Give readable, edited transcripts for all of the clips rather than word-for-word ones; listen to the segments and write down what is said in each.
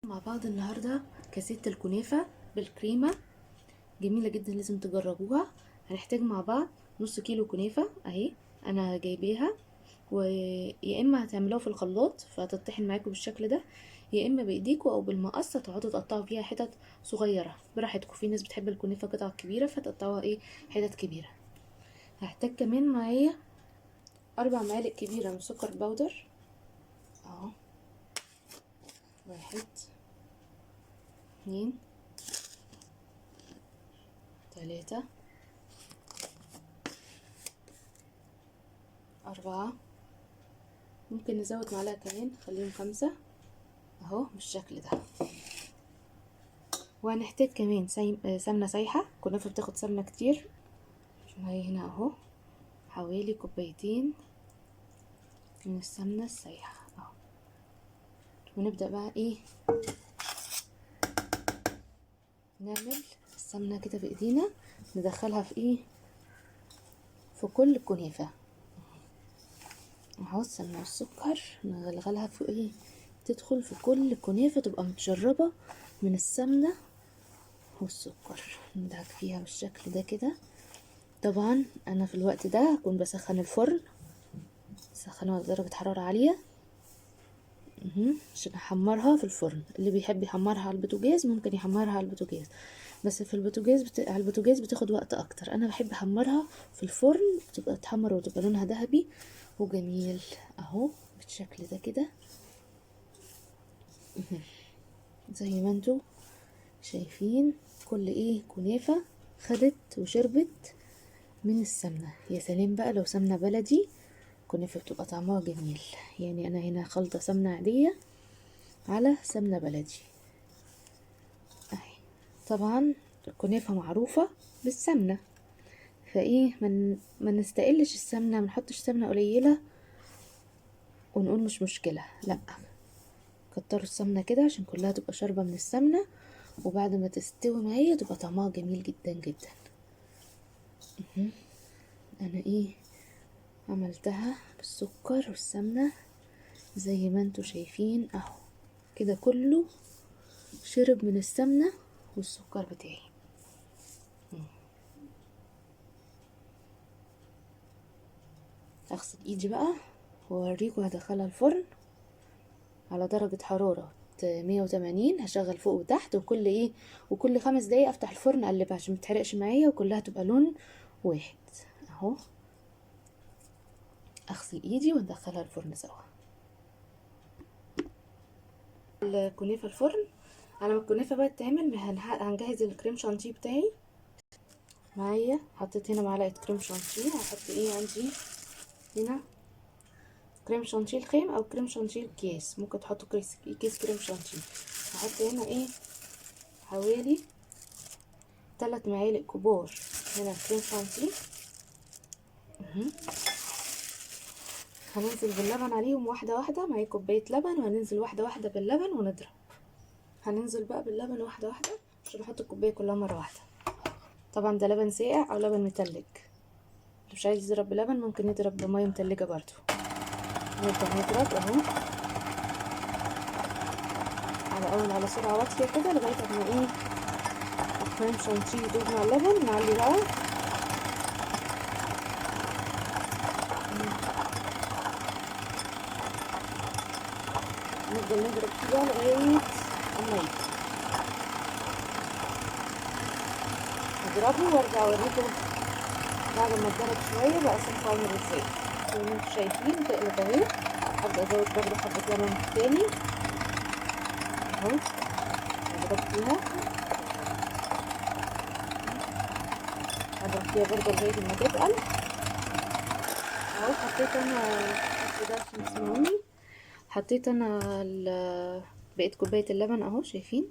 مع بعض النهاردة كاسات الكنافة بالكريمة جميلة جدا، لازم تجربوها. هنحتاج مع بعض نص كيلو كنافة اهي، انا جايباها. ويا اما هتعملوها في الخلاط فهتطحن معاكم بالشكل ده، يا اما بايديكم او بالمقص تقعدوا تقطعوا فيها حتت صغيرة براحتكم. في ناس بتحب الكنافة قطع كبيرة فتقطعوها حتت كبيرة. هحتاج كمان معايا 4 معالق كبيرة من سكر بودر اهو، 1 2 3 4. ممكن نزود معلقة كمان خليهم 5 اهو بالشكل ده. وهنحتاج كمان سمنة سايحة، كنافة بتاخد سمنة كتير. معايا هنا اهو حوالي 2 كوباية من السمنة السايحة اهو. ونبدأ بقى نعمل السمنة كده بايدينا، ندخلها في كل كنافة اهو. السمنة والسكر نغلغلها في تدخل في كل كنافة، تبقى متشربة من السمنة والسكر. ندعك فيها بالشكل ده كده. طبعا انا في الوقت ده هكون بسخن الفرن، سخنه على درجة حرارة عالية عشان احمرها في الفرن. اللي بيحب يحمرها على البوتاجاز ممكن يحمرها على البوتاجاز، بس في البوتاجاز على البوتاجاز بتاخد وقت اكتر. انا بحب احمرها في الفرن، تبقى تحمر وتبقى لونها ذهبي وجميل اهو بالشكل ده كده. زي ما انتوا شايفين كل كنافة خدت وشربت من السمنة. يا سلام بقى لو سمنة بلدي، كنافة بتبقى طعمها جميل. يعني انا هنا خلطة سمنة عادية على سمنة بلدي اهي. طبعا الكنافة معروفة بالسمنة، ما نستقلش السمنة، ما نحطش سمنة قليلة ونقول مش مشكلة، لا، كتروا السمنة كده عشان كلها تبقى شاربة من السمنة، وبعد ما تستوي معايا تبقى طعمها جميل جدا جدا. انا عملتها بالسكر والسمنة زي ما انتوا شايفين اهو كده، كله شرب من السمنة والسكر بتاعي. اغسل ايدي بقى واوريكم. هدخلها الفرن على درجة حرارة 180، هشغل فوق وتحت، وكل 5 دقايق افتح الفرن اقلبها عشان متحرقش معايا وكلها تبقى لون واحد اهو. اغسل ايدي وندخلها الفرن سوا. الكنافة الفرن. على ما الكنافة بقى تتعمل هنجهز الكريم شانتيه بتاعي. معايا حطيت هنا معلقة كريم شانتيه، هحط عندي هنا كريم شانتيه الخام او كريم شانتيه الكيس، ممكن تحطوا كيس كريم شانتيه. هحط هنا حوالي 3 معالق كبار من الكريم شانتيه. هننزل باللبن عليهم واحدة واحدة، معايا كوباية لبن وهننزل واحدة واحدة باللبن ونضرب. هننزل بقى باللبن واحدة واحدة عشان نحط الكوباية كلها مرة واحدة. طبعا ده لبن ساقع او لبن متلج، اللي مش عايز يضرب بلبن ممكن يضرب بمية متلجة برضو. نبدأ نضرب اهو على سرعة واطية كده لغاية ما الكريم شانتيه يدوب مع اللبن. نعلي بقى نفضل نضرب فيه بقى لغاية اما اضربه وارجع اوريكم بعد ما اتضرب شوية بقى صنف عامل ازاي. زي ما انتوا شايفين تقلب اهي. هبدأ ازود برضه حبة لبن تاني اهو، اضرب فيها برضه لغاية ما تتقل اهو. حطيت انا بقيت كوباية اللبن اهو، شايفين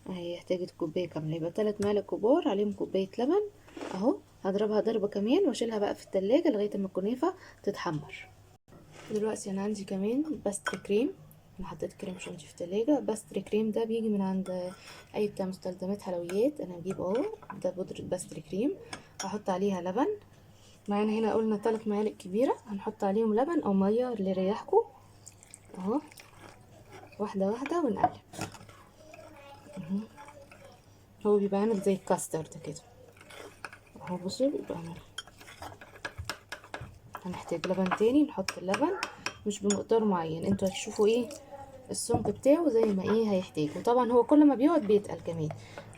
اهي احتاجت كوباية كاملة، يبقى 3 معالق كبار عليهم كوباية لبن اهو. هضربها ضربة كمان واشيلها بقى في التلاجة لغاية ما الكنافة تتحمر. دلوقتي انا عندي كمان باستري كريم. انا حطيت كريم شانتيه في التلاجة. باستري كريم ده بيجي من عند اي بتاع مستلزمات حلويات، انا بجيبه اهو. ده بودرة باستري كريم، هحط عليها لبن. معانا هنا قلنا 3 معالق كبيرة، هنحط عليهم لبن او مية اللي يريحكم اهو. واحدة واحدة ونقلب. هو بيبقى عامل زي الكاسترد كده اهو، بصوا بيبقى عامل. هنحتاج لبن تاني، نحط اللبن مش بمقدار معين، انتوا هتشوفوا ايه السمك بتاعه زي ما ايه هيحتاج. وطبعا هو كل ما بيقعد بيتقل كمان،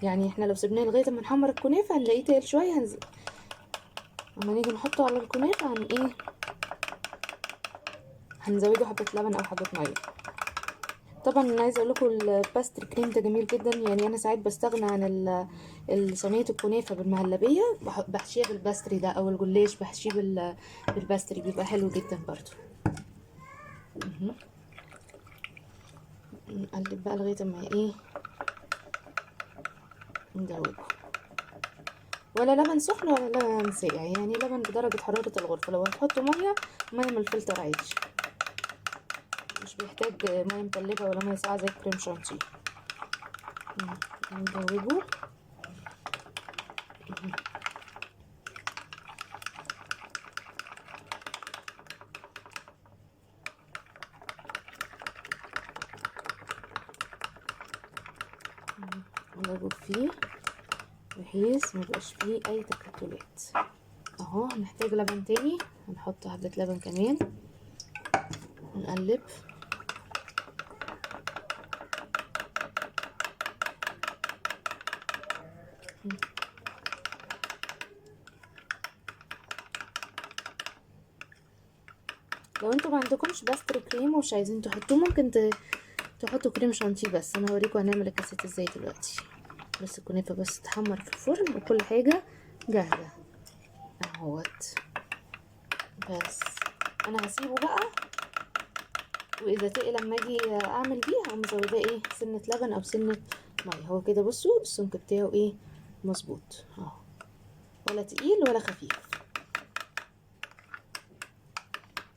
يعني احنا لو سيبناه لغايه ما نحمر الكنافه هنلاقيه تقل شويه، اما نيجي نحطه على الكنافه ايه هنزوده حبه لبن او حبه ميه. طبعا انا عايزه اقول لكم الباستري كريم ده جميل جدا، يعني انا ساعات بستغنى عن صينيه الكنافه بالمهلبيه، بحشيها بالباستري ده، او الجلاش بحشيه بالباستري، بيبقى حلو جدا برضو. نقلب بقى لغايه ما ايه ندوبه. ولا لبن سخن ولا لبن ساقع، يعني لبن بدرجه حراره الغرفه. لو هتحطوا ميه من الفلتر عادي، مش بيحتاج ميه متلجه ولا ميه ساقعه زي الكريم شانتيه. ندوبه. ندوب فيه بحيث ميبقاش فيه اي تكتلات اهو. هنحتاج لبن تاني، هنحط حبة لبن كمان ونقلب. لو انتوا ما عندكمش باستري كريم ومش عايزين تحطوه، ممكن تحطوا كريم شانتيه، بس انا هوريكم هنعمل الكاسات ازاي دلوقتي. بس الكنافه بس تحمر في الفرن وكل حاجه جاهزه اهوت. بس انا هسيبه بقى، واذا تقل لما اجي اعمل بيه هقوم مزوده ايه سنه لبن او سنه ميه. هو كده بصوا السمك بتاعه ايه مظبوط اهو، ولا تقيل ولا خفيف.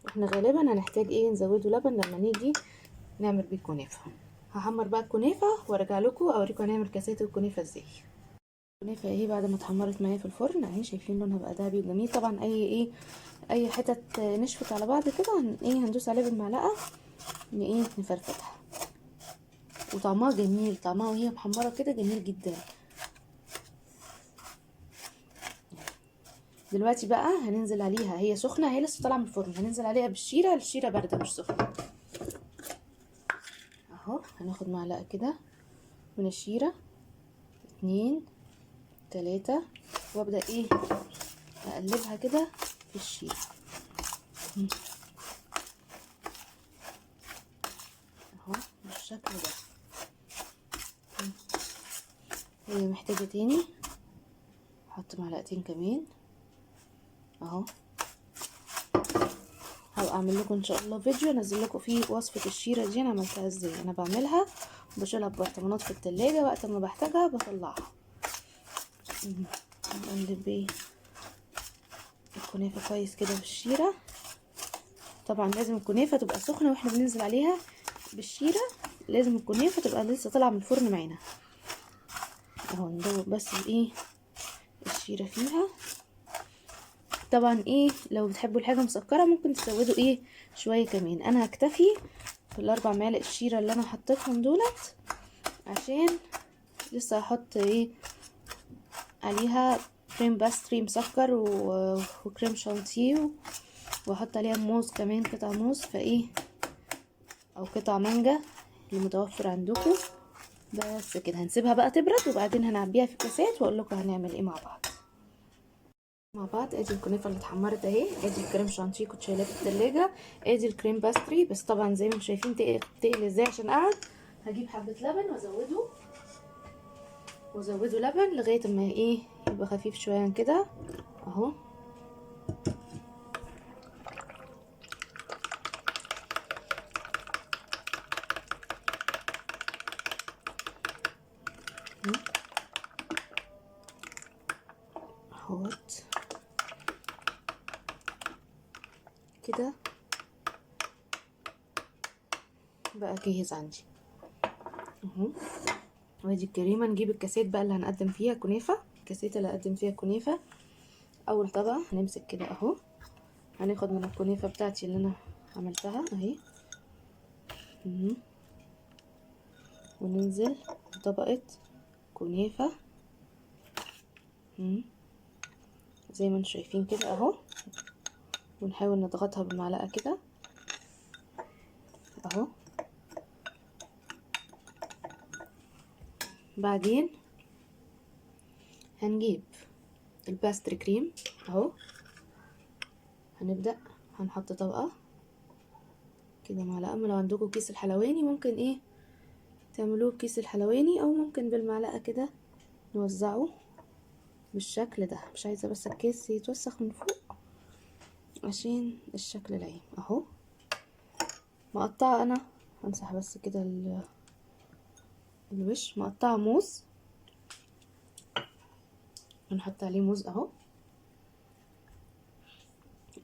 احنا غالبا هنحتاج ايه نزوده لبن لما نيجي نعمل بيه الكنافه. هحمر بقى الكنافه وارجع لكم اوريكم هنعمل كاسات الكنافه ازاي. الكنافه اهي بعد ما اتحمرت معايا في الفرن اهي، شايفين لونها بقى دهبي وجميل. طبعا اي حتت نشفت على بعض كده هندوس عليها بالمعلقه نفرفتها. وطعمها جميل، طعمها وهي محمره كده جميل جدا. دلوقتي بقى هننزل عليها، هي سخنه، هي لسه طالعه من الفرن، هننزل عليها بالشيره. الشيره بارده مش سخنه اهو. هناخد معلقه كده من الشيره، 2 3، وابدا اقلبها كده في الشيره اهو بالشكل ده. هي محتاجه تاني احط معلقتين كمان اهو. هبقى اعمل لكم ان شاء الله فيديو انزل لكم فيه وصفه الشيره دي انا عملتها ازاي. انا بعملها وبشيلها ببرطمانات في التلاجة، وقت ما بحتاجها بطلعها. نقلب الكنافه كويس كده بالشيره. طبعا لازم الكنافه تبقى سخنه واحنا بننزل عليها بالشيره، لازم الكنافه تبقى لسه طالعه من الفرن معانا اهو. ندوب بس الشيره فيها. طبعا لو بتحبوا الحاجه مسكره ممكن تزودوا شويه كمان. انا هكتفي في ال4 معالق الشيره اللي انا حطيتهم دولت، عشان لسه هحط عليها كريم باستري مسكر وكريم شانتيه، واحط عليها موز كمان، قطع موز او قطع مانجا اللي متوفر عندكم. بس كده هنسيبها بقى تبرد، وبعدين هنعبيها في كاسات واقول لكم هنعمل ايه مع بعض. ادي الكنافه اللي اتحمرت اهي، ادي الكريم شانتيه كنت شايلاه في التلاجة، ادي الكريم باستري. بس طبعا زي ما انتم شايفين تقل ازاي عشان قعد. هجيب حبه لبن وازوده لبن لغايه ما يبقى خفيف شويه كده اهو. اهوت كده بقى جاهز عندي اهو. وادي الكريمه. نجيب الكاسات بقى اللي هنقدم فيها كنافه، الكاسات اللي هقدم فيها كنافه. اول طبقه هنمسك كده اهو، هناخد من الكنافه بتاعتي اللي انا عملتها اهي وننزل بطبقة كنافة زي ما انتم شايفين كده اهو، ونحاول نضغطها بالمعلقة كده اهو. بعدين هنجيب الباستري كريم اهو، هنبدأ هنحط طبقة كده معلقة. لو عندكم كيس الحلواني ممكن ايه تعملوه بكيس الحلواني، او ممكن بالمعلقة كده نوزعه بالشكل ده. مش عايزة بس الكيس يتوسخ من فوق عشان الشكل لايم اهو. مقطعة انا همسح بس كده الوش، مقطعة موز، هنحط عليه موز اهو.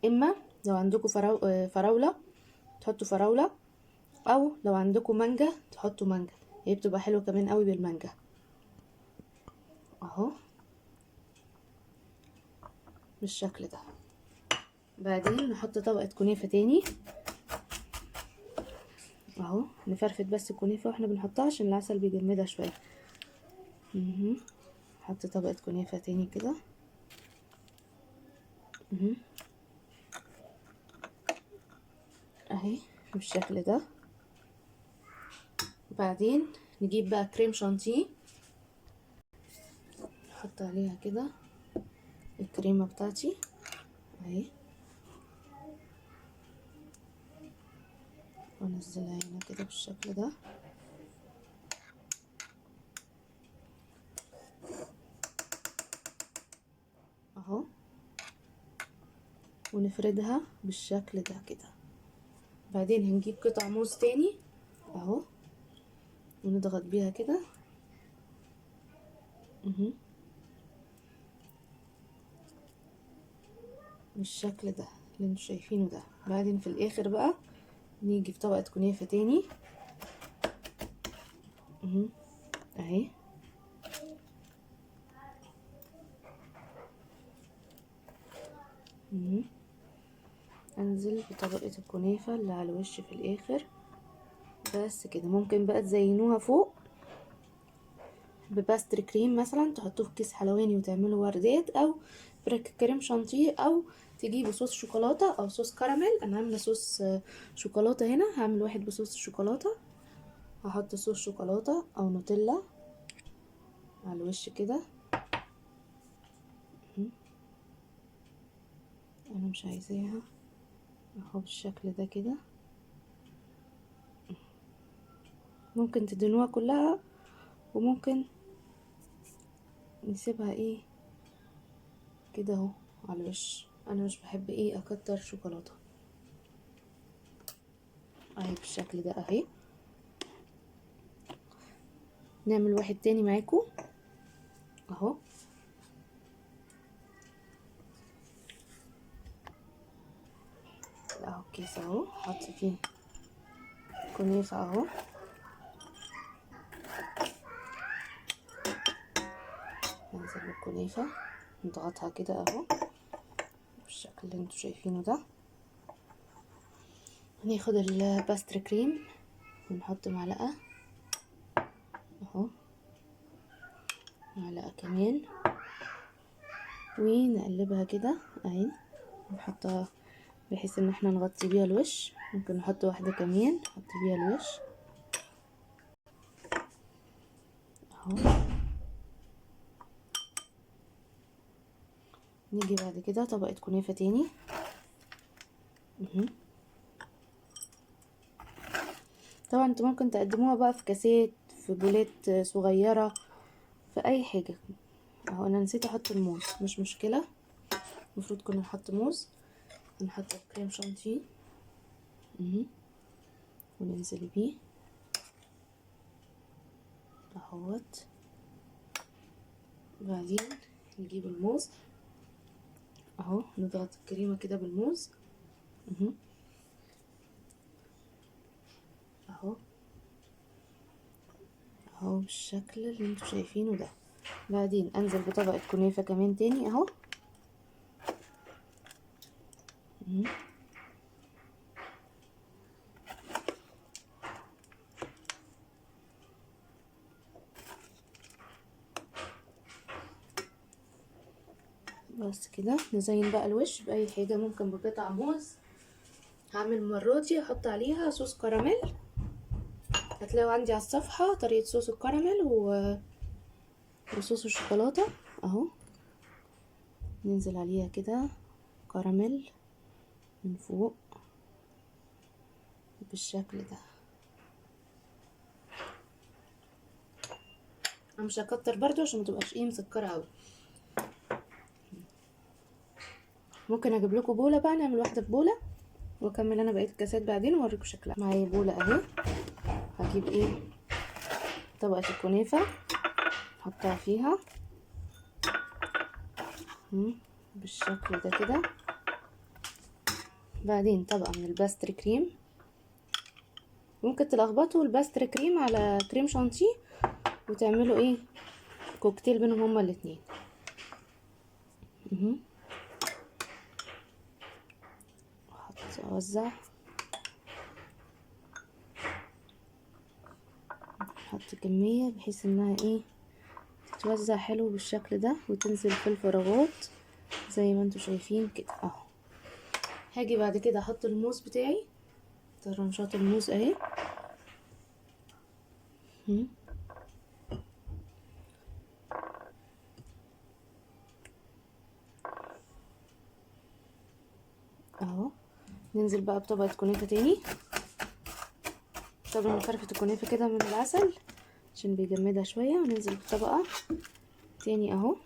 اما لو عندكم فراولة تحطوا فراولة، او لو عندكم مانجا تحطوا مانجا، هي بتبقى حلوة كمان قوي بالمانجا اهو بالشكل ده. بعدين نحط طبقة كنافة تاني اهو، نفرفت بس الكنافة واحنا بنحطها عشان العسل بيجمدها شوية. نحط طبقة كنافة تاني كده اهي بالشكل ده. بعدين نجيب بقى كريم شانتيه، نحط عليها كده الكريمة بتاعتي اهي، وانزلها هنا كده بالشكل ده اهو، ونفردها بالشكل ده كده. بعدين هنجيب قطع موز تاني اهو، ونضغط بيها كده بالشكل ده اللي انتوا شايفينه ده. بعدين في الاخر بقى نيجي في طبقة كنافة تاني اهي انزل بطبقة الكنافة اللي على الوش في الاخر بس كده. ممكن بقى تزينوها فوق بباستري كريم مثلا، تحطوه في كيس حلواني وتعملوا وردات، او كريم شانتيه، او تجيبوا صوص شوكولاتة او صوص كراميل. انا عاملة صوص شوكولاتة هنا، هعمل واحد بصوص الشوكولاتة. هحط صوص شوكولاتة او نوتيلا على الوش كده. انا مش عايزاها اهو بالشكل ده كده. ممكن تدهنوها كلها وممكن نسيبها ايه كده اهو على الوش. انا مش بحب ايه اكتر شوكولاته اهي بالشكل ده اهي. نعمل واحد تاني معاكم اهو اهو، كيس اهو حط فيه كنافه اهو، ننزل بالكنافه نضغطها كده اهو بالشكل اللي انتوا شايفينه ده. هناخد الباستري كريم ونحط معلقه اهو، معلقه كمان، ونقلبها كده اهي، نحطها بحيث ان احنا نغطي بيها الوش. ممكن نحط واحده كمان نحط بيها الوش اهو. نيجي بعد كده طبقه كنافه تاني طبعا انتوا ممكن تقدموها بقى في كاسات، في بولات صغيره، في اي حاجه اهو. انا نسيت احط الموز، مش مشكله، المفروض كنا نحط موز. نحط الكريم شانتيه وننزل بيه اهوت. بعدين نجيب الموز اهو، نضغط الكريمه كده بالموز اهو اهو بالشكل اللي انتوا شايفينه ده. بعدين انزل بطبقه كنافه كمان تاني اهو بس كده نزين بقى الوش باي حاجه، ممكن بقطع موز. هعمل المره دي احط عليها صوص كراميل، هتلاقوا عندي على الصفحه طريقه صوص الكراميل وصوص الشوكولاته اهو. ننزل عليها كده كراميل من فوق بالشكل ده. انا مش هكتر برضو عشان متبقاش مسكره قوي. ممكن اجيب لكم بوله بقى، نعمل واحده في بوله واكمل انا بقيه الكاسات بعدين واوريكم شكلها. معايا بوله اهي، هجيب طبقه الكنافه احطها فيها بالشكل ده كده. بعدين طبقه من الباستري كريم، ممكن تلخبطوا الباستري كريم على كريم شانتيه وتعملوا كوكتيل بينهم هما الاتنين. اوزع، احط كميه بحيث انها تتوزع حلو بالشكل ده وتنزل في الفراغات زي ما انتوا شايفين كده اهو. هاجي بعد كده احط الموز بتاعي، طرنشات الموز اهي اهو. ننزل بقى بطبقه كنافه تاني، طبعا فرفة الكنافه كده من العسل عشان بيجمدها شويه، وننزل بطبقه تاني اهو.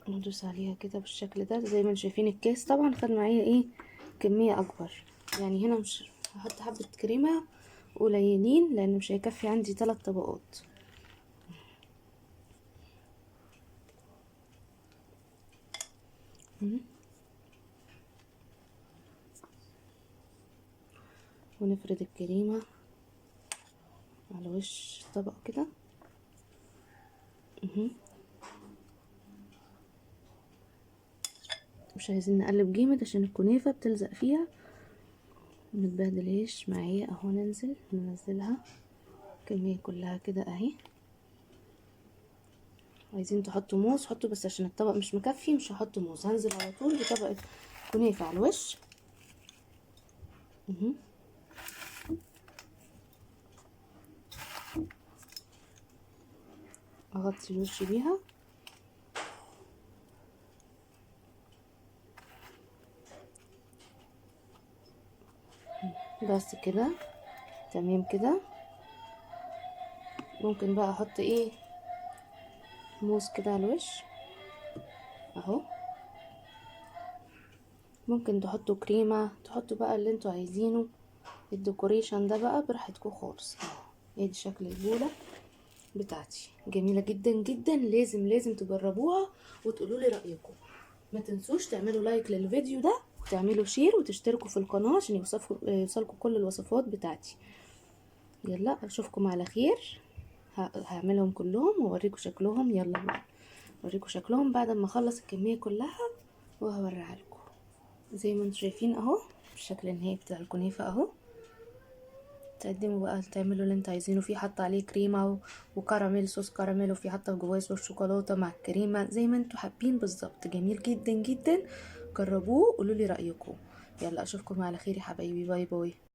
ندوس عليها كده بالشكل ده زي ما انتم شايفين. الكيس طبعا خد معايا كميه اكبر، يعني هنا مش هحط حبه كريمه قليلين لان مش هيكفي عندي 3 طبقات. ونفرد الكريمه على وش الطبق كده مش عايزين نقلب جامد عشان الكنافه بتلزق فيها متبهدلهاش معايا اهو. ننزلها الكميه كلها كده اهي. عايزين تحطوا موز حطوا، بس عشان الطبق مش مكفي مش هحط موز، هنزل على طول بطبقه كنافه على الوش اغطي الوش بيها بس كده تمام كده. ممكن بقى احط موز كده على الوش اهو. ممكن تحطوا كريمه، تحطوا بقى اللي انتوا عايزينه، الديكوريشن ده بقى براحتكم خالص اهو. ادي شكل البوله بتاعتي جميله جدا جدا، لازم تجربوها وتقولوا لي رايكم. ما تنسوش تعملوا لايك للفيديو ده وتعملوا شير وتشتركوا في القناه عشان يوصلكم كل الوصفات بتاعتي. يلا اشوفكم على خير. هعملهم كلهم واوريكم شكلهم. يلا بقى اوريكم شكلهم بعد ما اخلص الكميه كلها وهوريها لكم. زي ما انتم شايفين اهو الشكل النهائي بتاع الكنافه اهو. تقدموا بقى تعملوا اللي انتوا عايزينه فيه، حط عليه كريمه وكراميل، صوص كراميل، وفي حتى جواه صوص شوكولاته مع الكريمه زي ما انتوا حابين بالظبط. جميل جدا جدا، جربوه قولوا لي رايكم. يلا اشوفكم على خير يا حبايبي، باي باي.